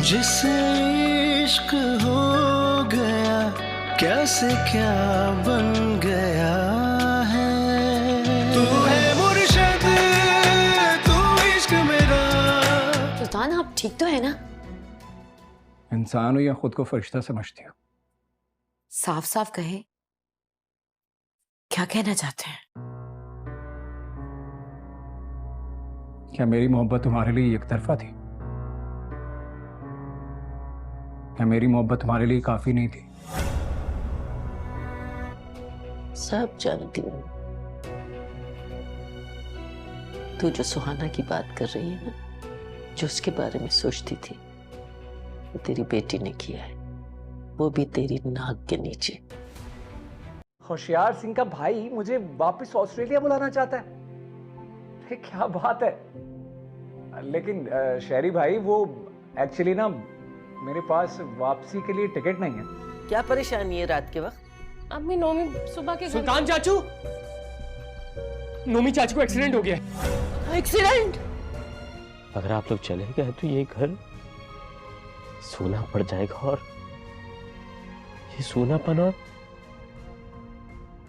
جسے عشق ہو گیا کیسے کیا بن گیا ہے تو ہے مرشد تو عشق میرا. سلطان آپ ٹھیک تو ہے نا؟ انسان ہو یا خود کو فرشتہ سمجھتی ہو؟ صاف صاف کہے کیا کہنا چاہتے ہیں؟ کیا میری محبت تمہارے لیے یک طرفہ تھی؟ کیا میری محبت تمہارے لیے کافی نہیں تھی؟ سب جانتی ہوں. تو جو سہانا کی بات کر رہی ہے نا، جو اس کے بارے میں سوچتی تھی، وہ تیری بیٹی نے کیا ہے، وہ بھی تیری ناک کے نیچے. ہوشیار سنگھ کا بھائی مجھے واپس آسٹریلیا بلانا چاہتا ہے. کیا بات ہے. لیکن شہری بھائی وہ ایکچولی نا میرے پاس واپسی کے لیے ٹکٹ نہیں ہے. کیا پریشانی ہے رات کے وقت؟ امی نومی صبح کے سلطان چاچو، نومی چاچی کو ایکسیڈنٹ ہو گیا. ایکسیڈنٹ؟ اگر آپ لوگ چلے گئے تو یہ گھر سونا پڑ جائے گا، اور یہ سونا پن اور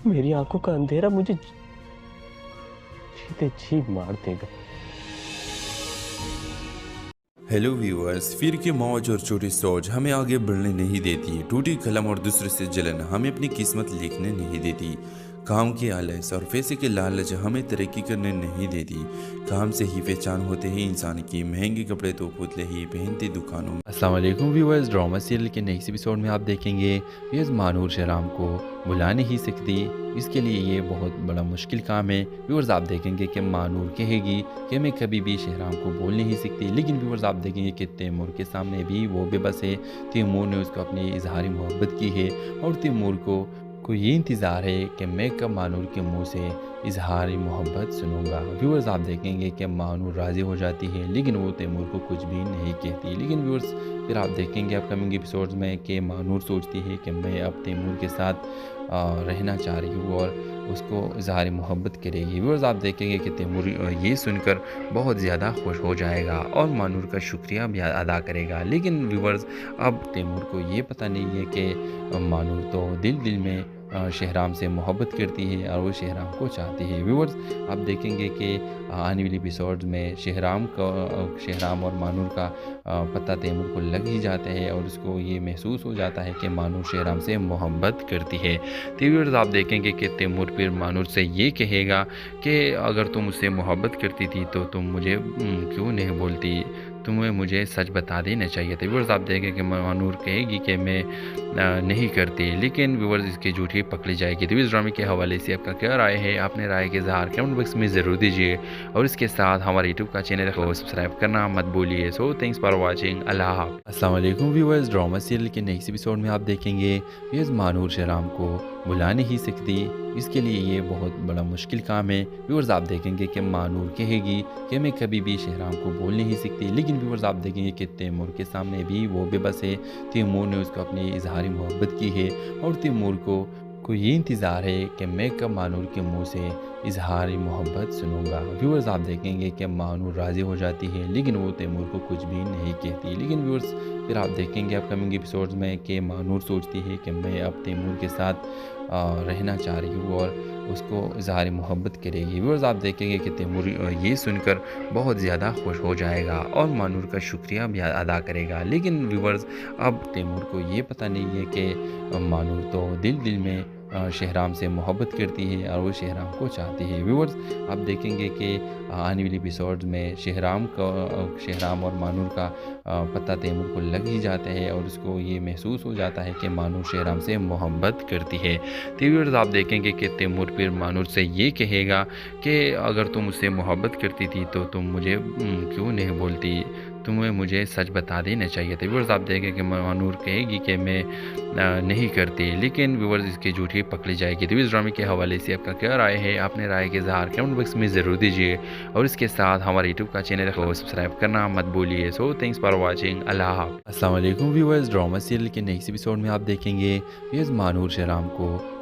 میری آنکھوں کا اندھیرا مجھے جیتے جی مار دے گا. ہیلو ویورز، پھر کی موج اور چھوٹی سوچ ہمیں آگے بڑھنے نہیں دیتی. ٹوٹی قلم اور دوسرے سے جلن ہمیں اپنی قسمت لکھنے نہیں دیتی. کام کی آلس اور پیسے کے لالچ ہمیں ترقی کرنے نہیں دیتی. کام سے ہی پہچان ہوتے ہیں انسان کی، مہنگے کپڑے تو پتلے ہی پہنتے دکانوں میں. السلام علیکم ویورز، ڈرامہ سیریل کے نیکسٹ ایپیسوڈ میں آپ دیکھیں گے ویورز مانور شہرام کو بلا نہیں سکتی. اس کے لیے یہ بہت بڑا مشکل کام ہے. ویورز آپ دیکھیں گے کہ مانور کہے گی کہ میں کبھی بھی شہرام کو بول نہیں سکتی، لیکن ویورز آپ دیکھیں گے کہ تیمور کے سامنے بھی وہ بے بس ہے. تیمور نے اس کو اپنی اظہار محبت کی ہے اور تیمور کو یہ انتظار ہے کہ میں کب مانور کے منہ سے اظہار محبت سنوں گا. ویورز آپ دیکھیں گے کہ مانور راضی ہو جاتی ہے، لیکن وہ تیمور کو کچھ بھی نہیں کہتی. لیکن ویورز پھر آپ دیکھیں گے اپ کمنگ ایپیسوڈز میں کہ مانور سوچتی ہے کہ میں اب تیمور کے ساتھ رہنا چاہ رہی ہوں اور اس کو اظہار محبت کرے گی. ویورز آپ دیکھیں گے کہ تیمور یہ سن کر بہت زیادہ خوش ہو جائے گا اور مانور کا شکریہ بھی ادا کرے گا. لیکن ویورز اب تیمور کو یہ پتہ نہیں ہے کہ مانور تو دل میں شہرام سے محبت کرتی ہے اور وہ شہرام کو چاہتی ہے. ویورز آپ دیکھیں گے کہ آنے والی ایپیسوڈز میں شہرام اور مانور کا پتہ تیمور کو لگ ہی جاتا ہے اور اس کو یہ محسوس ہو جاتا ہے کہ مانور شہرام سے محبت کرتی ہے. تو ویورز آپ دیکھیں گے کہ تیمور پھر مانور سے یہ کہے گا کہ اگر تم مجھ سے محبت کرتی تھی تو تم مجھے کیوں نہیں بولتی، تمہیں مجھے سچ بتا دینا چاہیے تھا. ویورز آپ دیکھیں کہ مانور کہے گی کہ میں نہیں کرتی، لیکن ویورز اس کی جھوٹی پکڑی جائے گی. تو اس ڈرامے کے حوالے سے آپ کا کیا رائے ہے؟ اپنے رائے کے اظہار کمنٹ باکس میں ضرور دیجیے اور اس کے ساتھ ہمارے یوٹیوب کا چینل کو سبسکرائب کرنا مت بھولیے. سو تھینکس فار واچنگ. اللہ حافظ. السلام علیکم ویورز، ڈرامہ سیریل کے نیکسٹ ایپیسوڈ میں آپ دیکھیں گے ویورز مانور شہرام کو بلا نہیں سکتی. اس کے لیے یہ بہت بڑا مشکل کام ہے. ویورز آپ دیکھیں گے کہ مانور کہے گی کہ میں کبھی بھی شہرام کو بول نہیں سکتی، لیکن ویورز آپ دیکھیں گے کہ تیمور کے سامنے بھی وہ بے بس ہے. تیمور نے اس کو اپنی اظہار محبت کی ہے اور تیمور کو یہ انتظار ہے کہ میں کب مانور کے منہ سے اظہار محبت سنوں گا. ویورز آپ دیکھیں گے کہ مانور راضی ہو جاتی ہے، لیکن وہ تیمور کو کچھ بھی نہیں کہتی. لیکن ویورز پھر آپ دیکھیں گے اپ کمنگ ایپیسوڈز میں کہ مانور سوچتی ہے کہ میں اب تیمور کے ساتھ رہنا چاہ رہی ہوں اور اس کو اظہار محبت کرے گی. ویورز آپ دیکھیں گے کہ تیمور یہ سن کر بہت زیادہ خوش ہو جائے گا اور مانور کا شکریہ بھی ادا کرے گا. لیکن ویورز اب تیمور کو یہ پتہ نہیں ہے کہ مانور تو دل میں شہرام سے محبت کرتی ہے اور وہ شہرام کو چاہتی ہے. ویورز آپ دیکھیں گے کہ آنے والی ایپیسوڈز میں شہرام اور مانور کا پتہ تیمور کو لگ ہی جاتا ہے اور اس کو یہ محسوس ہو جاتا ہے کہ مانور شہرام سے محبت کرتی ہے. تو ویورز آپ دیکھیں گے کہ تیمور پھر مانور سے یہ کہے گا کہ اگر تم مجھ سے محبت کرتی تھی تو تم مجھے کیوں نہیں بولتی، تمہیں مجھے سچ بتا دینا چاہیے تھا. ویورز آپ دیکھیں کہ مانور کہے گی کہ میں نہیں کرتی، لیکن ویورز اس کی جھوٹی پکڑی جائے گی. تو اس ڈرامے کے حوالے سے آپ کا کیا رائے ہے؟ اپنے رائے کے اظہار کمنٹ باکس میں ضرور دیجیے اور اس کے ساتھ ہمارے یوٹیوب کا چینل کو سبسکرائب کرنا مت بھولیے. سو تھینکس فار واچنگ. اللہ حافظ. السلام علیکم ویورز، ڈرامہ سیریل کے نیکسٹ ایپیسوڈ میں آپ دیکھیں گے ویورز مانور شہرام کو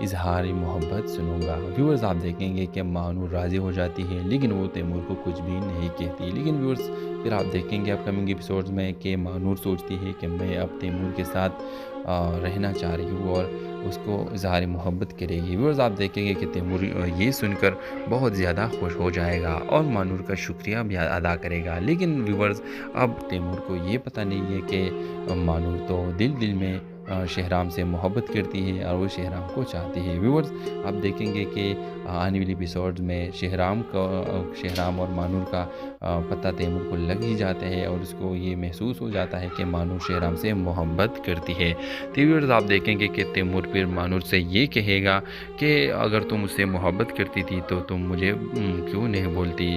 اظہار محبت سنوں گا۔ ویورز آپ دیکھیں گے کہ مانور راضی ہو جاتی ہے لیکن وہ تیمور کو کچھ بھی نہیں کہتی، لیکن ویورز پھر آپ دیکھیں گے اپ کمنگ ایپیسوڈز میں کہ مانور سوچتی ہے کہ میں اب تیمور کے ساتھ رہنا چاہ رہی ہوں اور اس کو اظہار محبت کرے گی۔ ویورز آپ دیکھیں گے کہ تیمور یہ سن کر بہت زیادہ خوش ہو جائے گا اور مانور کا شکریہ بھی ادا کرے گا، لیکن ویورز اب تیمور کو یہ پتہ نہیں ہے کہ مانور تو دل میں شہرام سے محبت کرتی ہے اور وہ شہرام کو چاہتی ہے۔ ویورز آپ دیکھیں گے کہ آنے والی ایپیسوڈز میں شہرام اور مانور کا پتہ تیمور کو لگ ہی جاتا ہے اور اس کو یہ محسوس ہو جاتا ہے کہ مانور شہرام سے محبت کرتی ہے۔ تو ویورز آپ دیکھیں گے کہ تیمور پھر مانور سے یہ کہے گا کہ اگر تم مجھ سے محبت کرتی تھی تو تم مجھے کیوں نہیں بولتی،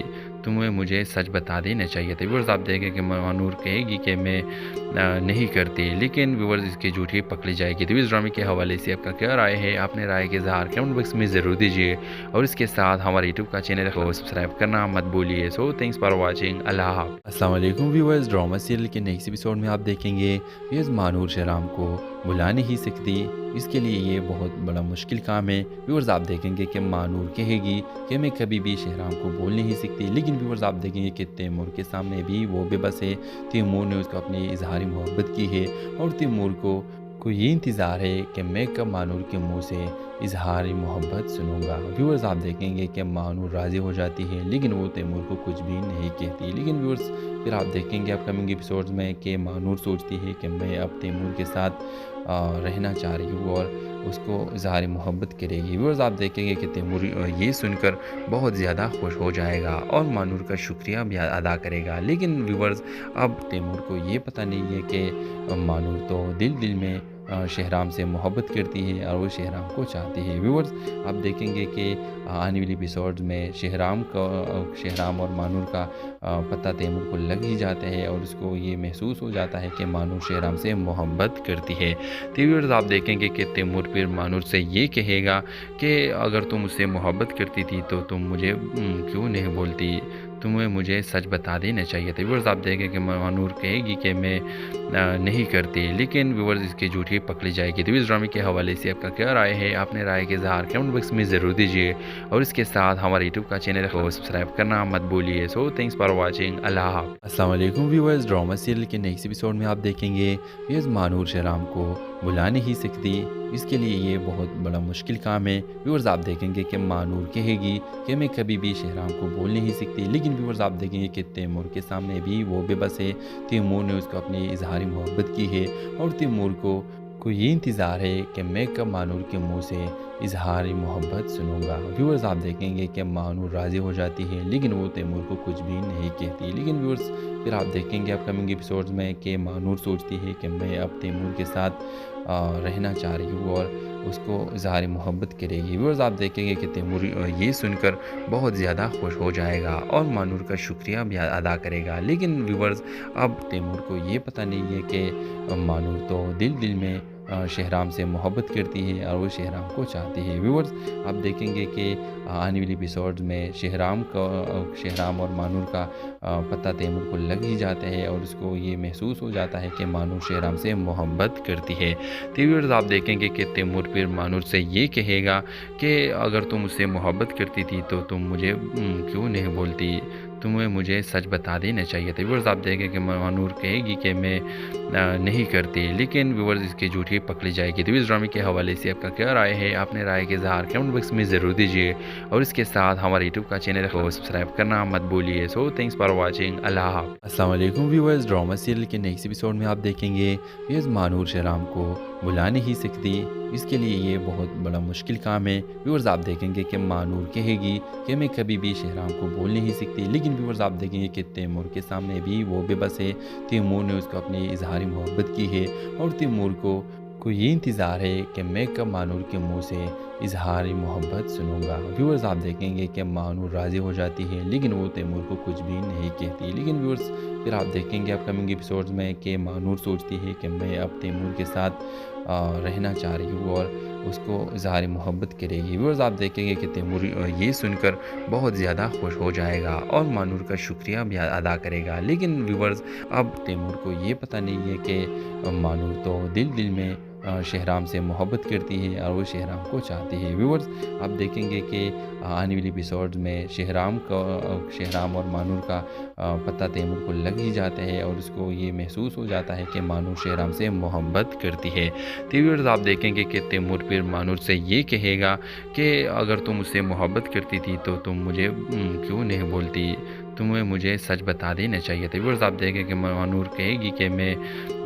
تمہیں مجھے سچ بتا دینا چاہیے تھا۔ ویورز آپ دیکھیں کہ مانور کہے گی کہ میں نہیں کرتی، لیکن ویورز اس کی جھوٹی پکڑی جائے گی۔ تو اس ڈرامے کے حوالے سے آپ کا کیا رائے ہے؟ اپنے رائے کے اظہار کمنٹ باکس میں ضرور دیجیے اور اس کے ساتھ ہمارے یوٹیوب کا چینل کو سبسکرائب کرنا مت بھولیے۔ سو تھینکس فار واچنگ، اللہ حافظ۔ السلام علیکم ویورز، ڈرامہ سیریل کے نیکسٹ ایپیسوڈ میں آپ دیکھیں گے ویورز مانور شہرام کو بلا نہیں سکتی، اس کے لیے یہ بہت بڑا مشکل کام ہے۔ ویورز آپ دیکھیں گے کہ مانور کہے گی کہ میں کبھی بھی شہرام کو بول نہیں سکتی، لیکن ویورز آپ دیکھیں گے کہ تیمور کے سامنے بھی وہ بے بس ہے۔ تیمور نے اس کو اپنی اظہار محبت کی ہے اور تیمور کو یہ انتظار ہے کہ میں کب مانور کے منہ سے اظہار محبت سنوں گا۔ ویورز آپ دیکھیں گے کہ مانور راضی ہو جاتی ہے لیکن وہ تیمور کو کچھ بھی نہیں کہتی، لیکن ویورز پھر آپ دیکھیں گے اپ کمنگ ایپیسوڈز میں کہ مانور سوچتی ہے کہ میں اب تیمور کے ساتھ رہنا چاہ رہی ہوں اور اس کو اظہار محبت کرے گی۔ ویورز آپ دیکھیں گے کہ تیمور یہ سن کر بہت زیادہ خوش ہو جائے گا اور مانور کا شکریہ بھی ادا کرے گا، لیکن ویورز اب تیمور کو یہ پتہ نہیں ہے کہ مانور تو دل میں شہرام سے محبت کرتی ہے اور وہ شہرام کو چاہتی ہے۔ ویورز آپ دیکھیں گے کہ آنے والی ایپیسوڈز میں شہرام اور مانور کا پتہ تیمور کو لگ ہی جاتا ہے اور اس کو یہ محسوس ہو جاتا ہے کہ مانور شہرام سے محبت کرتی ہے۔ تو ویورز آپ دیکھیں گے کہ تیمور پھر مانور سے یہ کہے گا کہ اگر تم مجھ سے محبت کرتی تھی تو تم مجھے کیوں نہیں بولتی، تمہیں مجھے سچ بتا دینا چاہیے تھا۔ ویورز آپ دیکھیں کہ مانور کہے گی کہ میں نہیں کرتی، لیکن ویورز اس کی جھوٹی پکڑی جائے گی۔ تو اس ڈرامے کے حوالے سے آپ کا کیا رائے ہے؟ اپنے رائے کے اظہار کمنٹ باکس میں ضرور دیجیے اور اس کے ساتھ ہمارے یوٹیوب کا چینل کو سبسکرائب کرنا مت بھولیے۔ سو تھینکس فار واچنگ، اللہ حافظ۔ السلام علیکم ویورز، ڈرامہ سیریل کے نیکسٹ ایپیسوڈ میں آپ دیکھیں گے ویورز مانور شہرام کو بلا نہیں سکتی، اس کے لیے یہ بہت بڑا مشکل کام ہے۔ ویورز آپ دیکھیں گے کہ مانور کہے گی کہ میں کبھی بھی شہرام کو بول نہیں سکتی، لیکن ویورز آپ دیکھیں گے کہ تیمور کے سامنے بھی وہ بے بس ہے۔ تیمور نے اس کو اپنی اظہار محبت کی ہے اور تیمور کو یہ انتظار ہے کہ میں کب مانور کے منہ سے اظہار محبت سنوں گا۔ ویورز آپ دیکھیں گے کہ مانور راضی ہو جاتی ہے لیکن وہ تیمور کو کچھ بھی نہیں کہتی، لیکن ویورز پھر آپ دیکھیں گے اپ کمنگ ایپیسوڈز میں کہ مانور سوچتی ہے کہ میں اب تیمور کے ساتھ رہنا چاہ رہی ہوں اور اس کو اظہار محبت کرے گی۔ ویورز آپ دیکھیں گے کہ تیمور یہ سن کر بہت زیادہ خوش ہو جائے گا اور مانور کا شکریہ بھی ادا کرے گا، لیکن ویورز اب تیمور کو یہ پتہ نہیں ہے کہ مانور تو دل میں شہرام سے محبت کرتی ہے اور وہ شہرام کو چاہتی ہے۔ ویورز آپ دیکھیں گے کہ آنے والی ایپیسوڈز میں شہرام اور مانور کا پتہ تیمور کو لگ ہی جاتا ہے اور اس کو یہ محسوس ہو جاتا ہے کہ مانور شہرام سے محبت کرتی ہے۔ تو ویورز آپ دیکھیں گے کہ تیمور پھر مانور سے یہ کہے گا کہ اگر تم مجھ سے محبت کرتی تھی تو تم مجھے کیوں نہیں بولتی، تمہیں مجھے سچ بتا دینا چاہیے تھا۔ ویورز آپ دیکھیں کہ مانور کہے گی کہ میں نہیں کرتی، لیکن ویورز اس کی جھوٹی پکڑی جائے گی۔ تو اس ڈرامے کے حوالے سے آپ کا کیا رائے ہے؟ اپنے رائے کے اظہار کمنٹ باکس میں ضرور دیجیے اور اس کے ساتھ ہمارے یوٹیوب کا چینل کو سبسکرائب کرنا مت بھولیے۔ سو تھینکس فار واچنگ، اللہ حافظ۔ السلام علیکم ویورز، ڈرامہ سیریل کے نیکسٹ ایپیسوڈ میں آپ دیکھیں گے ویورز مانور شہرام کو بلا نہیں سکتی، اس کے لیے یہ بہت بڑا مشکل کام ہے۔ ویورز آپ دیکھیں گے کہ مانور کہے گی کہ میں کبھی بھی شہرام کو بول نہیں سکتی، لیکن ویورز آپ دیکھیں گے کہ تیمور کے سامنے بھی وہ بے بس ہے۔ تیمور نے اس کو اپنی اظہار محبت کی ہے اور تیمور کو یہ انتظار ہے کہ میں کب مانور کے منہ سے اظہار محبت سنوں گا۔ ویورز آپ دیکھیں گے کہ مانور راضی ہو جاتی ہے لیکن وہ تیمور کو کچھ بھی نہیں کہتی، لیکن ویورز پھر آپ دیکھیں گے اپ کمنگ ایپیسوڈز میں کہ مانور سوچتی ہے کہ میں اب تیمور کے ساتھ رہنا چاہ رہی ہوں اور اس کو اظہار محبت کرے گی۔ ویورز آپ دیکھیں گے کہ تیمور یہ سن کر بہت زیادہ خوش ہو جائے گا اور مانور کا شکریہ بھی ادا کرے گا، لیکن ویورز اب تیمور کو یہ پتہ نہیں ہے کہ مانور تو دل میں شہرام سے محبت کرتی ہے اور وہ شہرام کو چاہتی ہے۔ ویورز آپ دیکھیں گے کہ آنے والی ایپیسوڈ میں شہرام اور مانور کا پتہ تیمور کو لگ ہی جاتا ہے اور اس کو یہ محسوس ہو جاتا ہے کہ مانور شہرام سے محبت کرتی ہے۔ تو ویورز آپ دیکھیں گے کہ تیمور پھر مانور سے یہ کہے گا کہ اگر تم مجھ سے محبت کرتی تھی تو تم مجھے کیوں نہیں بولتی، تمہیں مجھے سچ بتا دینا چاہیے تھا۔ ویورز آپ دیکھیں کہ مانور کہے گی کہ میں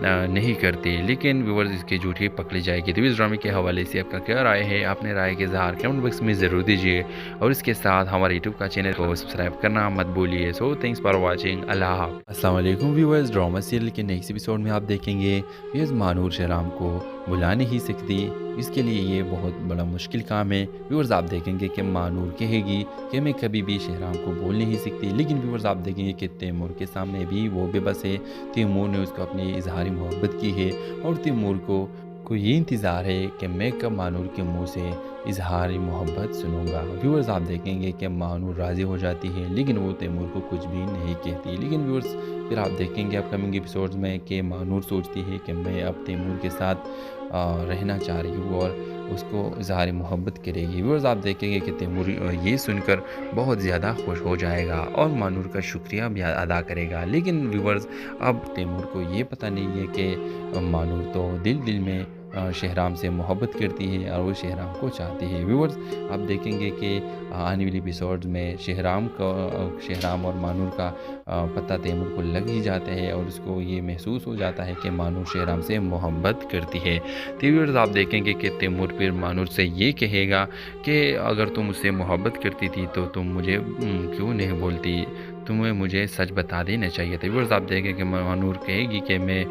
نہیں کرتی، لیکن ویورز اس کی جھوٹی پکڑی جائے گی۔ تو اس ڈرامے کے حوالے سے آپ کا کیا رائے ہے؟ اپنے رائے کے اظہار کمنٹ باکس میں ضرور دیجیے اور اس کے ساتھ ہمارے یوٹیوب کا چینل کو سبسکرائب کرنا مت بھولیے۔ سو تھینکس فار واچنگ، اللہ حافظ۔ السلام علیکم ویورز، ڈرامہ سیریل کے نیکسٹ ایپیسوڈ میں آپ دیکھیں گے ویورز مانور شہرام کو بلا نہیں سکتی، اس کے لیے یہ بہت بڑا مشکل کام ہے۔ ویورز آپ دیکھیں گے کہ مانور کہے گی کہ میں کبھی بھی شہرام کو بول نہیں سکتی، لیکن ویورز آپ دیکھیں گے کہ تیمور کے سامنے بھی وہ بے بس ہے۔ تیمور نے اس کو اپنی اظہار محبت کی ہے اور تیمور کو یہ انتظار ہے کہ میں کب مانور کے منہ سے اظہار محبت سنوں گا۔ ویورز آپ دیکھیں گے کہ مانور راضی ہو جاتی ہے، لیکن وہ تیمور کو کچھ بھی نہیں کہتی۔ لیکن ویورز پھر آپ دیکھیں گے اپ کمنگ ایپیسوڈز میں کہ مانور سوچتی ہے کہ میں اب تیمور کے ساتھ رہنا چاہ رہی ہوں اور اس کو اظہار محبت کرے گی۔ ویورز آپ دیکھیں گے کہ تیمور یہ سن کر بہت زیادہ خوش ہو جائے گا اور مانور کا شکریہ بھی ادا کرے گا۔ لیکن ویورز اب تیمور کو یہ پتہ نہیں ہے کہ مانور تو دل میں شہرام سے محبت کرتی ہے اور وہ شہرام کو چاہتی ہے۔ ویورز آپ دیکھیں گے کہ آنے والی ایپیسوڈز میں شہرام اور مانور کا پتہ تیمور کو لگ ہی جاتا ہے اور اس کو یہ محسوس ہو جاتا ہے کہ مانور شہرام سے محبت کرتی ہے۔ تو ویورز آپ دیکھیں گے کہ تیمور پھر مانور سے یہ کہے گا کہ اگر تم مجھ سے محبت کرتی تھی تو تم مجھے کیوں نہیں بولتی، تمہیں مجھے سچ بتا دینا چاہیے تھا۔ ویورز آپ دیکھیں کہ مانور کہے گی کہ میں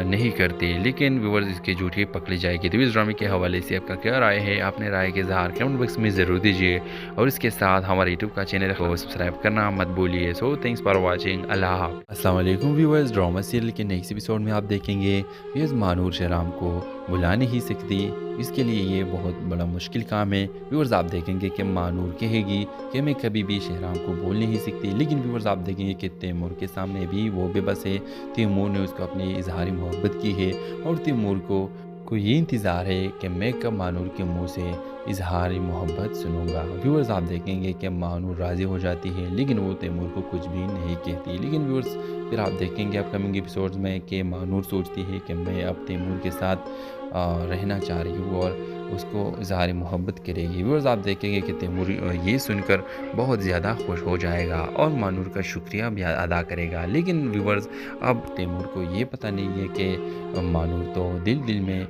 نہیں کرتی، لیکن ویورز اس کی جھوٹی پکڑی جائے گی۔ تو اس ڈرامے کے حوالے سے آپ کا کیا رائے ہے؟ اپنے رائے کے اظہار کمنٹ باکس میں ضرور دیجیے اور اس کے ساتھ ہمارے یوٹیوب کا چینل کو سبسکرائب کرنا مت بھولیے۔ سو تھینکس فار واچنگ، اللہ حافظ۔ السلام علیکم ویورز، ڈرامہ سیریل کے نیکسٹ ایپیسوڈ میں آپ دیکھیں گے ویورز مانور شہرام کو بلا نہیں سکتی، اس کے لیے یہ بہت بڑا مشکل کام ہے۔ ویورز آپ دیکھیں گے کہ مانور کہے گی کہ میں کبھی بھی شہرام کو بول نہیں سکتی، لیکن ویورز آپ دیکھیں گے کہ تیمور کے سامنے بھی وہ بے بس ہے۔ تیمور نے اس کو اپنی اظہار محبت کی ہے اور تیمور کو یہ انتظار ہے کہ میں کب مانور کے منہ سے اظہار محبت سنوں گا۔ ویورز آپ دیکھیں گے کہ مانور راضی ہو جاتی ہے، لیکن وہ تیمور کو کچھ بھی نہیں کہتی۔ لیکن ویورز پھر آپ دیکھیں گے اپ کمنگ ایپیسوڈز میں کہ مانور سوچتی ہے کہ میں اب تیمور کے ساتھ رہنا چاہ رہی ہوں اور اس کو اظہار محبت کرے گی۔ ویورز آپ دیکھیں گے کہ تیمور یہ سن کر بہت زیادہ خوش ہو جائے گا اور مانور کا شکریہ بھی ادا کرے گا۔ لیکن ویورز اب تیمور کو یہ پتہ نہیں ہے کہ مانور تو دل میں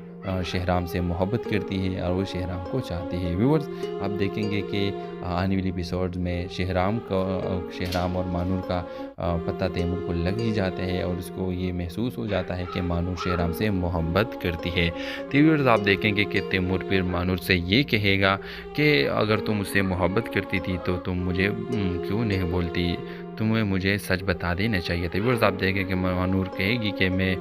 شہرام سے محبت کرتی ہے اور وہ شہرام کو چاہتی ہے۔ ویورز آپ دیکھیں گے کہ آنے والی ایپیسوڈز میں شہرام اور مانور کا پتہ تیمور کو لگ ہی جاتا ہے اور اس کو یہ محسوس ہو جاتا ہے کہ مانور شہرام سے محبت کرتی ہے۔ تو ویورز آپ دیکھیں گے کہ تیمور پھر مانور سے یہ کہے گا کہ اگر تم مجھ سے محبت کرتی تھی تو تم مجھے کیوں نہیں بولتی، تمہیں مجھے سچ بتا دینا چاہیے تھا۔ ویورز آپ دیکھیں کہ مانور کہے گی کہ میں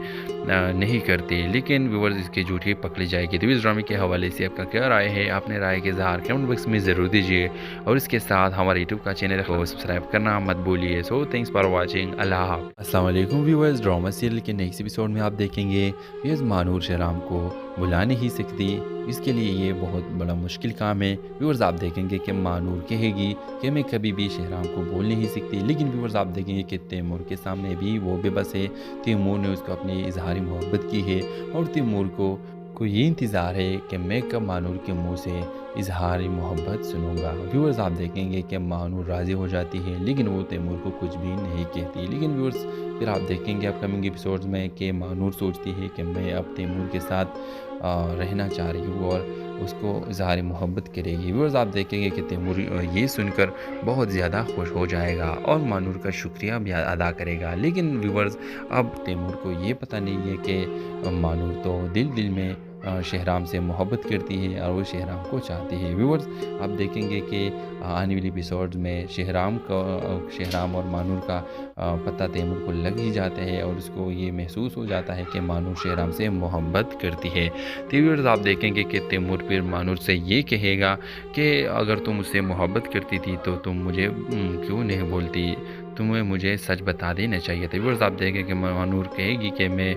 نہیں کرتی، لیکن ویورز اس کی جھوٹی پکڑی جائے گی۔ تو اس ڈرامے کے حوالے سے آپ کا کیا رائے ہے؟ اپنے رائے کے اظہار کمنٹ باکس میں ضرور دیجیے اور اس کے ساتھ ہمارے یوٹیوب کا چینل کو سبسکرائب کرنا مت بھولیے۔ سو تھینکس فار واچنگ، اللہ حافظ۔ السلام علیکم ویورز، ڈرامہ سیریل کے نیکسٹ ایپیسوڈ میں آپ دیکھیں گے ویورز مانور شہرام کو بلا نہیں سکتی، اس کے لیے یہ بہت بڑا مشکل کام ہے۔ ویورز آپ دیکھیں گے کہ مانور کہے گی کہ میں کبھی بھی شہرام کو بول نہیں سکتی، لیکن ویورز آپ دیکھیں گے کہ تیمور کے سامنے بھی وہ بے بس ہے۔ تیمور نے اس کو اپنی اظہار محبت کی ہے اور تیمور کو یہ انتظار ہے کہ میں کب مانور کے منہ سے اظہار محبت سنوں گا۔ ویورز آپ دیکھیں گے کہ مانور راضی ہو جاتی ہے، لیکن وہ تیمور کو کچھ بھی نہیں کہتی۔ لیکن ویورز پھر آپ دیکھیں گے اپ کمنگ ایپیسوڈز میں کہ مانور سوچتی ہے کہ میں اب تیمور کے ساتھ رہنا چاہ رہی ہوں اور اس کو اظہار محبت کرے گی۔ ویورز آپ دیکھیں گے کہ تیمور یہ سن کر بہت زیادہ خوش ہو جائے گا اور مانور کا شکریہ بھی ادا کرے گا۔ لیکن ویورز اب تیمور کو یہ پتہ نہیں ہے کہ مانور تو دل میں شہرام سے محبت کرتی ہے اور وہ شہرام کو چاہتی ہے۔ ویورز آپ دیکھیں گے کہ آنے والی ایپیسوڈز میں شہرام اور مانور کا پتہ تیمور کو لگ ہی جاتا ہے اور اس کو یہ محسوس ہو جاتا ہے کہ مانور شہرام سے محبت کرتی ہے۔ تو ویورز آپ دیکھیں گے کہ تیمور پھر مانور سے یہ کہے گا کہ اگر تم مجھ سے محبت کرتی تھی تو تم مجھے کیوں نہیں بولتی، تمہیں مجھے سچ بتا دینا چاہیے تھا۔ ویورز آپ دیکھیں کہ مانور کہے گی کہ میں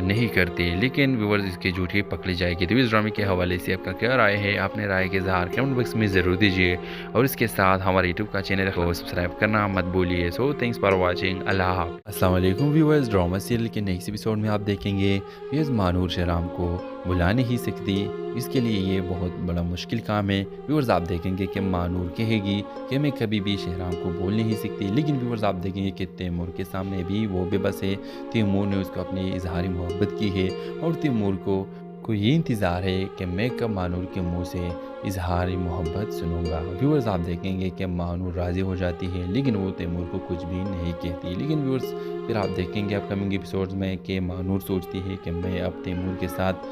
نہیں کرتی، لیکن ویورز اس کی جھوٹی پکڑی جائے گی۔ تو اس ڈرامے کے حوالے سے آپ کا کیا رائے ہے؟ اپنے رائے کے اظہار کمنٹ باکس میں ضرور دیجیے، اور اس کے ساتھ ہمارے یوٹیوب کا چینل کو سبسکرائب کرنا مت بھولیے۔ سو تھینکس فار واچنگ، اللہ حافظ۔ السلام علیکم ویورز، ڈرامہ سیریل کے نیکسٹ ایپیسوڈ میں آپ دیکھیں گے ویورز مانور شہرام کو بلا نہیں سکتی، اس کے لیے یہ بہت بڑا مشکل کام ہے۔ ویورز آپ دیکھیں گے کہ مانور کہے گی کہ میں کبھی بھی شہرام کو بول نہیں سکتی، لیکن ویورز آپ دیکھیں گے کہ تیمور کے سامنے بھی وہ بے بس ہے۔ تیمور نے اس کو اپنی اظہار محبت کی ہے، اور تیمور کو یہ انتظار ہے کہ میں کب مانور کے منہ سے اظہار محبت سنوں گا۔ ویورز آپ دیکھیں گے کہ مانور راضی ہو جاتی ہے، لیکن وہ تیمور کو کچھ بھی نہیں کہتی۔ لیکن ویورز پھر آپ دیکھیں گے اپ کمنگ ایپیسوڈز میں کہ مانور سوچتی ہے کہ میں اب تیمور کے ساتھ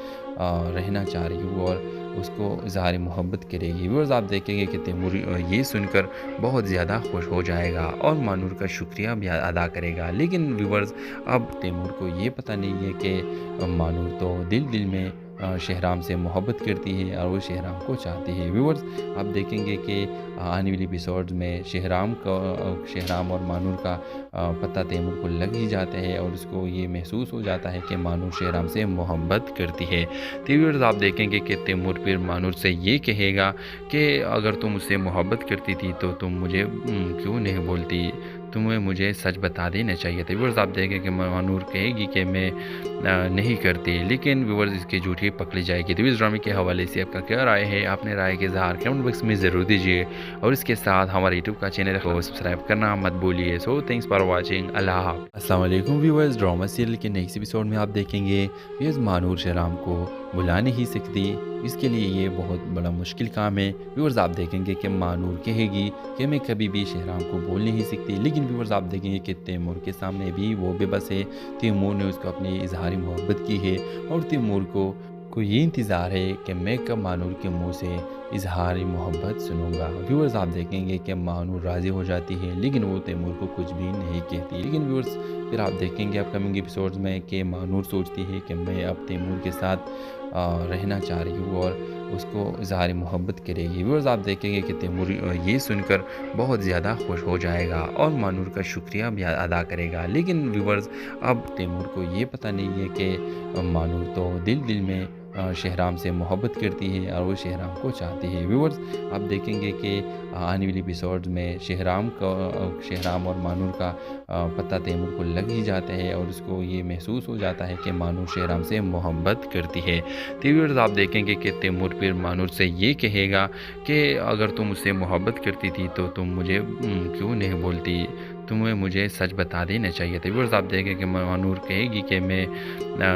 رہنا چاہ رہی ہوں، اور اس کو اظہار محبت کرے گی۔ ویورز آپ دیکھیں گے کہ تیمور یہ سن کر بہت زیادہ خوش ہو جائے گا اور مانور کا شکریہ بھی ادا کرے گا۔ لیکن ویورز اب تیمور کو یہ پتہ نہیں ہے کہ مانور تو دل میں شہرام سے محبت کرتی ہے اور وہ شہرام کو چاہتی ہے۔ ویورز آپ دیکھیں گے کہ آنے والی ایپیسوڈز میں شہرام اور مانور کا پتہ تیمور کو لگ ہی جاتا ہے، اور اس کو یہ محسوس ہو جاتا ہے کہ مانور شہرام سے محبت کرتی ہے۔ تو ویورز آپ دیکھیں گے کہ تیمور پھر مانور سے یہ کہے گا کہ اگر تم اس سے محبت کرتی تھی تو تم مجھے کیوں نہیں بولتی، تمہیں مجھے سچ بتا دینا چاہیے تھا۔ ویورز آپ دیکھیں کہ مانور کہے گی کہ میں نہیں کرتی، لیکن ویورز اس کی جھوٹی پکڑی جائے گی۔ تو اس ڈرامے کے حوالے سے آپ کا کیا رائے ہے؟ اپنے رائے کے اظہار کمنٹ باکس میں ضرور دیجیے، اور اس کے ساتھ ہمارے یوٹیوب کا چینل کو سبسکرائب کرنا مت بھولیے۔ سو تھینکس فار واچنگ، اللہ حافظ۔ السلام علیکم ویورز، ڈرامہ سیریل کے نیکسٹ ایپیسوڈ میں آپ دیکھیں گے ویورز مانور شہرام کو بلا نہیں سکتی، اس کے لیے یہ بہت بڑا مشکل کام ہے۔ ویورز آپ دیکھیں گے کہ مانور کہے گی کہ میں کبھی بھی شہرام کو بول نہیں سکتی، لیکن ویورز آپ دیکھیں گے کہ تیمور کے سامنے بھی وہ بے بس ہے۔ تیمور نے اس کو اپنی اظہار محبت کی ہے، اور تیمور کو یہ انتظار ہے کہ میں کب مانور کے منہ سے اظہار محبت سنوں گا۔ ویورز آپ دیکھیں گے کہ مانور راضی ہو جاتی ہے، لیکن وہ تیمور کو کچھ بھی نہیں کہتی۔ لیکن ویورز پھر آپ دیکھیں گے اپ کمنگ ایپیسوڈز میں کہ مانور سوچتی ہے کہ میں اب تیمور کے ساتھ رہنا چاہ رہی ہوں، اور اس کو اظہار محبت کرے گی۔ ویورز آپ دیکھیں گے کہ تیمور یہ سن کر بہت زیادہ خوش ہو جائے گا اور مانور کا شکریہ بھی ادا کرے گا۔ لیکن ویورز اب تیمور کو یہ پتہ نہیں ہے کہ مانور تو دل میں شہرام سے محبت کرتی ہے اور وہ شہرام کو چاہتی ہے۔ ویورز آپ دیکھیں گے کہ آنے والی ایپیسوڈز میں شہرام اور مانور کا پتہ تیمور کو لگ ہی جاتا ہے، اور اس کو یہ محسوس ہو جاتا ہے کہ مانور شہرام سے محبت کرتی ہے۔ تو ویورز آپ دیکھیں گے کہ تیمور پھر مانور سے یہ کہے گا کہ اگر تم اس سے محبت کرتی تھی تو تم مجھے کیوں نہیں بولتی، تمہیں مجھے سچ بتا دینا چاہیے تھا۔ ویورز آپ دیکھیں کہ مانور کہے گی کہ میں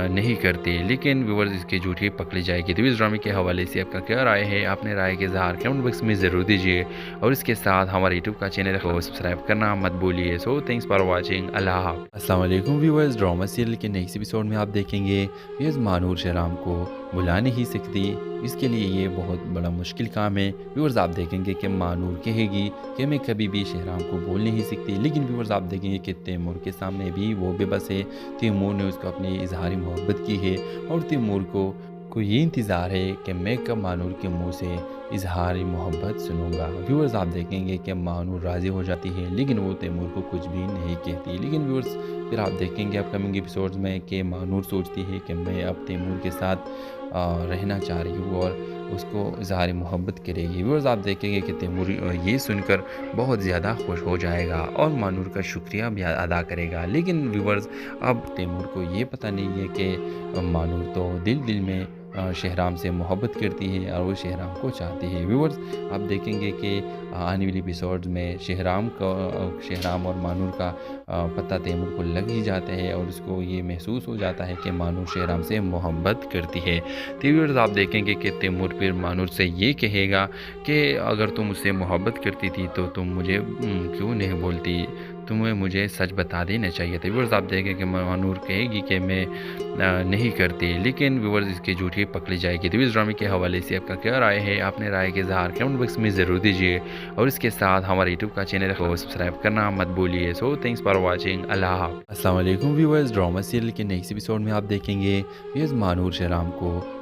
نہیں کرتی، لیکن ویورز اس کی جھوٹی پکڑی جائے گی۔ تو اس ڈرامے کے حوالے سے آپ کا کیا رائے ہے؟ اپنے رائے کے اظہار کمنٹ باکس میں ضرور دیجیے، اور اس کے ساتھ ہمارے یوٹیوب کا چینل کو سبسکرائب کرنا مت بھولیے۔ سو تھینکس فار واچنگ، اللہ حافظ۔ السلام علیکم ویورز، ڈرامہ سیریل کے نیکسٹ ایپیسوڈ میں آپ دیکھیں گے ویورز مانور شہرام کو بلا نہیں سکتی، اس کے لیے یہ بہت بڑا مشکل کام ہے۔ ویورز آپ دیکھیں گے کہ مانور کہے گی کہ میں کبھی بھی شہرام کو بول نہیں سکتی، لیکن ویورز آپ دیکھیں گے کہ تیمور کے سامنے بھی وہ بے بس ہے۔ تیمور نے اس کو اپنی اظہار محبت کی ہے، اور تیمور کو یہ انتظار ہے کہ میں کب مانور کے منہ سے اظہار محبت سنوں گا۔ ویورز آپ دیکھیں گے کہ مانور راضی ہو جاتی ہے، لیکن وہ تیمور کو کچھ بھی نہیں کہتی۔ لیکن ویورز پھر آپ دیکھیں گے اپ کمنگ ایپیسوڈز میں کہ مانور سوچتی ہے کہ میں اب تیمور کے ساتھ رہنا چاہ رہی ہوں، اور اس کو اظہار محبت کرے گی۔ ویورز آپ دیکھیں گے کہ تیمور یہ سن کر بہت زیادہ خوش ہو جائے گا اور مانور کا شکریہ بھی ادا کرے گا۔ لیکن ویورز اب تیمور کو یہ پتہ نہیں ہے کہ مانور تو دل میں شہرام سے محبت کرتی ہے اور وہ شہرام کو چاہتی ہے۔ ویورز آپ دیکھیں گے کہ آنے والی ایپیسوڈز میں شہرام اور مانور کا پتہ تیمور کو لگ ہی جاتا ہے، اور اس کو یہ محسوس ہو جاتا ہے کہ مانور شہرام سے محبت کرتی ہے۔ تو ویورز آپ دیکھیں گے کہ تیمور پھر مانور سے یہ کہے گا کہ اگر تم اس سے محبت کرتی تھی تو تم مجھے کیوں نہیں بولتی، تمہیں مجھے سچ بتا دینا چاہیے تھا۔ ویورز آپ دیکھیں کہ مانور کہے گی کہ میں نہیں کرتی، لیکن ویورز اس کی جھوٹی پکڑی جائے گی۔ تو اس ڈرامے کے حوالے سے آپ کا کیا رائے ہے؟ اپنے رائے کے اظہار کمنٹ باکس میں ضرور دیجیے، اور اس کے ساتھ ہمارے یوٹیوب کا چینل کو سبسکرائب کرنا مت بھولیے۔ سو تھینکس فار واچنگ، اللہ حافظ۔ السلام علیکم ویورز، ڈرامہ سیریل کے نیکسٹ ایپیسوڈ میں آپ دیکھیں گے ویورز مانور شہرام کو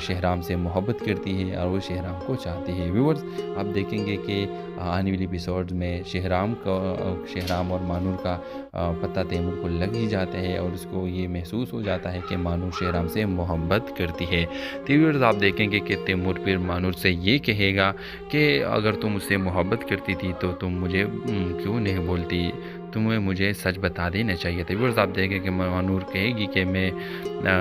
شہرام سے محبت کرتی ہے اور وہ شہرام کو چاہتی ہے۔ ویورز آپ دیکھیں گے کہ آنے والی ایپیسوڈ میں شہرام اور مانور کا پتہ تیمور کو لگ ہی جاتا ہے اور اس کو یہ محسوس ہو جاتا ہے کہ مانور شہرام سے محبت کرتی ہے۔ تو ویورز آپ دیکھیں گے کہ تیمور پھر مانور سے یہ کہے گا کہ اگر تم مجھ سے محبت کرتی تھی تو تم مجھے کیوں نہیں بولتی، تمہیں مجھے سچ بتا دینا چاہیے تھا۔ ویورز آپ دیکھیں کہ مانور کہے گی کہ میں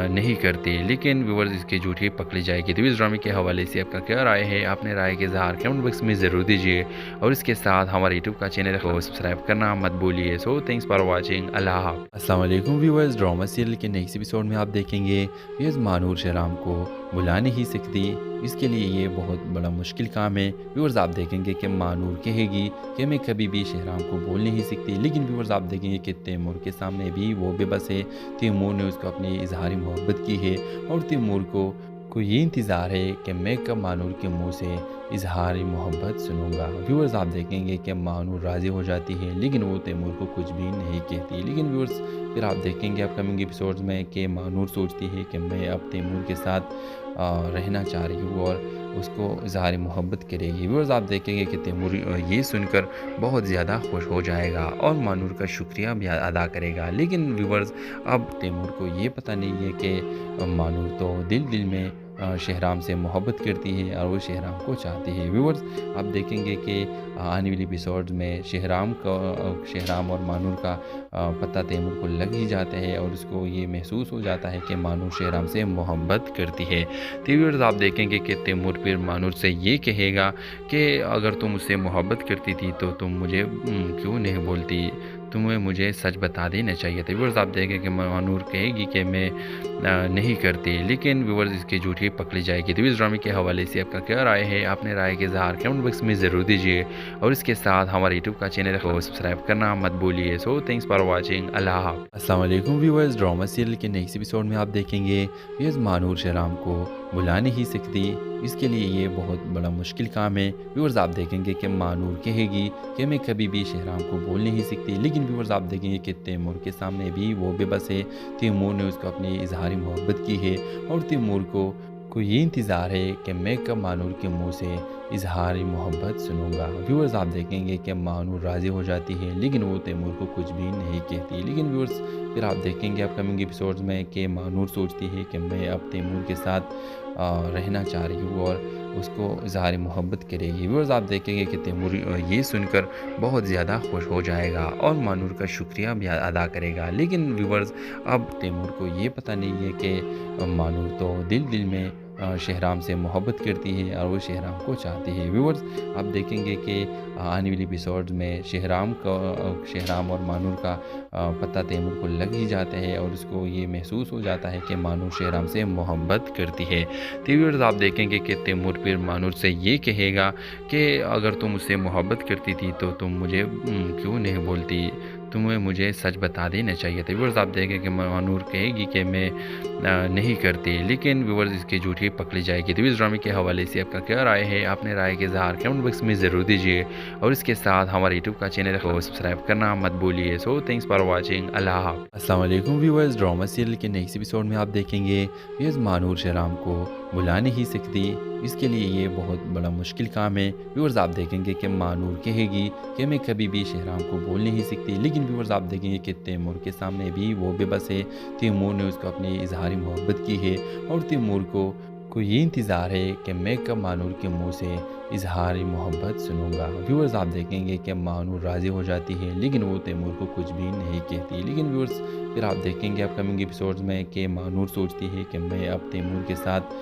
نہیں کرتی، لیکن ویورز اس کی جھوٹی پکڑی جائے گی۔ تو اس ڈرامے کے حوالے سے آپ کا کیا رائے ہے؟ اپنے رائے کے اظہار کمنٹ باکس میں ضرور دیجیے اور اس کے ساتھ ہمارے یوٹیوب کا چینل کو سبسکرائب کرنا مت بھولیے۔ سو تھینکس فار واچنگ، اللہ حافظ۔ السلام علیکم ویورز، ڈرامہ سیریل کے نیکسٹ ایپیسوڈ میں آپ دیکھیں گے ویورز مانور شہرام کو بلا نہیں سکتی، اس کے لیے یہ بہت بڑا مشکل کام ہے۔ ویورز آپ دیکھیں گے کہ مانور کہے گی کہ میں کبھی بھی شہرام کو بول نہیں سکتی، لیکن ویورز آپ دیکھیں گے کہ تیمور کے سامنے بھی وہ بے بس ہے۔ تیمور نے اس کو اپنی اظہاری محبت کی ہے اور تیمور کو یہ انتظار ہے کہ میں کب مانور کے منہ سے اظہاری محبت سنوں گا۔ ویورز آپ دیکھیں گے کہ مانور راضی ہو جاتی ہے، لیکن وہ تیمور کو کچھ بھی نہیں کہتی۔ لیکن ویورز پھر آپ دیکھیں گے اپ کمنگ ایپیسوڈز میں کہ مانور سوچتی ہے کہ میں اب تیمور کے ساتھ رہنا چاہ رہی ہوں اور اس کو اظہار محبت کرے گی۔ ویورز آپ دیکھیں گے کہ تیمور یہ سن کر بہت زیادہ خوش ہو جائے گا اور مانور کا شکریہ بھی ادا کرے گا۔ لیکن ویورز اب تیمور کو یہ پتہ نہیں ہے کہ مانور تو دل میں شہرام سے محبت کرتی ہے اور وہ شہرام کو چاہتی ہے۔ ویورز آپ دیکھیں گے کہ آنے والی ایپیسوڈ میں شہرام اور مانور کا پتہ تیمور کو لگ ہی جاتا ہے اور اس کو یہ محسوس ہو جاتا ہے کہ مانور شہرام سے محبت کرتی ہے۔ تو ویورز آپ دیکھیں گے کہ تیمور پھر مانور سے یہ کہے گا کہ اگر تم مجھ سے محبت کرتی تھی تو تم مجھے کیوں نہیں بولتی، تمہیں مجھے سچ بتا دینا چاہیے تھا۔ ویورز آپ دیکھیں کہ مانور کہے گی کہ میں نہیں کرتی، لیکن ویورز اس کی جھوٹی پکڑی جائے گی۔ تو اس ڈرامے کے حوالے سے آپ کا کیا رائے ہے؟ اپنے رائے کے اظہار کمنٹ باکس میں ضرور دیجیے اور اس کے ساتھ ہمارے یوٹیوب کا چینل کو سبسکرائب کرنا مت بھولیے۔ سو تھینکس فار واچنگ، اللہ حافظ۔ السلام علیکم ویورز، ڈرامہ سیریل کے نیکسٹ ایپیسوڈ میں آپ دیکھیں گے ویورز مانور شہرام کو بلا نہیں سکتی، اس کے لیے یہ بہت بڑا مشکل کام ہے۔ ویورز آپ دیکھیں گے کہ مانور کہے گی کہ میں کبھی بھی شہرام کو بول نہیں سکتی، لیکن ویورز آپ دیکھیں گے کہ تیمور کے سامنے بھی وہ بے بس ہے۔ تیمور نے اس کو اپنی اظہاری محبت کی ہے اور تیمور کو یہ انتظار ہے کہ میں کب مانور کے منہ سے اظہاری محبت سنوں گا۔ ویورز آپ دیکھیں گے کہ مانور راضی ہو جاتی ہے، لیکن وہ تیمور کو کچھ بھی نہیں کہتی۔ لیکن ویورز پھر آپ دیکھیں گے اپ کمنگ ایپیسوڈز میں کہ مانور سوچتی ہے کہ میں اب تیمور کے ساتھ رہنا چاہ رہی ہوں اور اس کو اظہار محبت کرے گی۔ ویورز آپ دیکھیں گے کہ تیمور یہ سن کر بہت زیادہ خوش ہو جائے گا اور مانور کا شکریہ بھی ادا کرے گا۔ لیکن ویورز اب تیمور کو یہ پتہ نہیں ہے کہ مانور تو دل میں شہرام سے محبت کرتی ہے اور وہ شہرام کو چاہتی ہے۔ ویورز آپ دیکھیں گے کہ آنے والی ایپیسوڈ میں شہرام اور مانور کا پتہ تیمور کو لگ ہی جاتا ہے اور اس کو یہ محسوس ہو جاتا ہے کہ مانور شہرام سے محبت کرتی ہے۔ تو ویورز آپ دیکھیں گے کہ تیمور پھر مانور سے یہ کہے گا کہ اگر تم مجھ سے محبت کرتی تھی تو تم مجھے کیوں نہیں بولتی، تمہیں مجھے سچ بتا دینا چاہیے تھا۔ ویورز آپ دیکھیں کہ مانور کہے گی کہ میں نہیں کرتی، لیکن ویورز اس کی جھوٹی پکڑی جائے گی۔ تو اس ڈرامے کے حوالے سے آپ کا کیا رائے ہے؟ اپنے رائے کے اظہار کمنٹ باکس میں ضرور دیجیے اور اس کے ساتھ ہمارے یوٹیوب کا چینل کو سبسکرائب کرنا مت بھولیے۔ سو تھینکس فار واچنگ، اللہ حافظ۔ السلام علیکم ویورز، ڈرامہ سیریل کے نیکسٹ ایپیسوڈ میں آپ دیکھیں گے ویورز مانور شہرام کو بلا نہیں سکتی، اس کے لیے یہ بہت بڑا مشکل کام ہے۔ ویورز آپ دیکھیں گے کہ مانور کہے گی کہ میں کبھی بھی شہرام کو بول نہیں سکتی، لیکن ویورز آپ دیکھیں گے کہ تیمور کے سامنے بھی وہ بے بس ہے۔ تیمور نے اس کو اپنی اظہاری محبت کی ہے اور تیمور کو یہ انتظار ہے کہ میں کب مانور کے منہ سے اظہاری محبت سنوں گا۔ ویورز آپ دیکھیں گے کہ مانور راضی ہو جاتی ہے، لیکن وہ تیمور کو کچھ بھی نہیں کہتی۔ لیکن ویورز پھر آپ دیکھیں گے اپ کمنگ ایپیسوڈز میں کہ مانور سوچتی ہے کہ میں اب تیمور کے ساتھ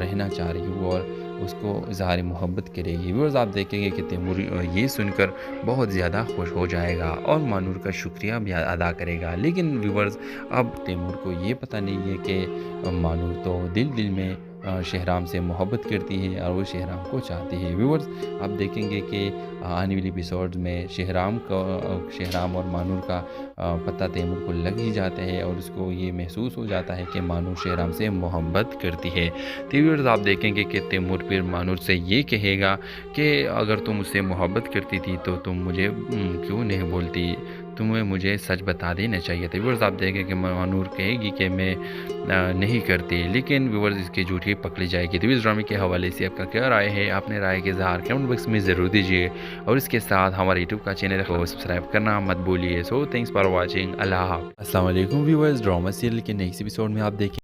رہنا چاہ رہی ہوں اور اس کو اظہار محبت کرے گی۔ ویورز آپ دیکھیں گے کہ تیمور یہ سن کر بہت زیادہ خوش ہو جائے گا اور مانور کا شکریہ بھی ادا کرے گا۔ لیکن ویورز اب تیمور کو یہ پتہ نہیں ہے کہ مانور تو دل میں شہرام سے محبت کرتی ہے اور وہ شہرام کو چاہتی ہے۔ ویورز آپ دیکھیں گے کہ آنے والی ایپیسوڈ میں شہرام اور مانور کا پتہ تیمور کو لگ ہی جاتا ہے اور اس کو یہ محسوس ہو جاتا ہے کہ مانور شہرام سے محبت کرتی ہے۔ تو ویورز آپ دیکھیں گے کہ تیمور پھر مانور سے یہ کہے گا کہ اگر تم مجھ سے محبت کرتی تھی تو تم مجھے کیوں نہیں بولتی، تمہیں مجھے سچ بتا دینا چاہیے تھا۔ ویورز آپ دیکھیں کہ مانور کہے گی کہ میں نہیں کرتی، لیکن ویورز اس کی جھوٹی پکڑی جائے گی۔ تو اس ڈرامے کے حوالے سے آپ کا کیا رائے ہے؟ اپنے رائے کے اظہار کمنٹ باکس میں ضرور دیجیے، اور اس کے ساتھ ہمارے یوٹیوب کا چینل کو سبسکرائب کرنا مت بھولیے۔ سو تھینکس فار واچنگ، اللہ حافظ۔ السلام علیکم ویورز، ڈرامہ سیریل کے نیکسٹ ایپیسوڈ میں آپ دیکھیں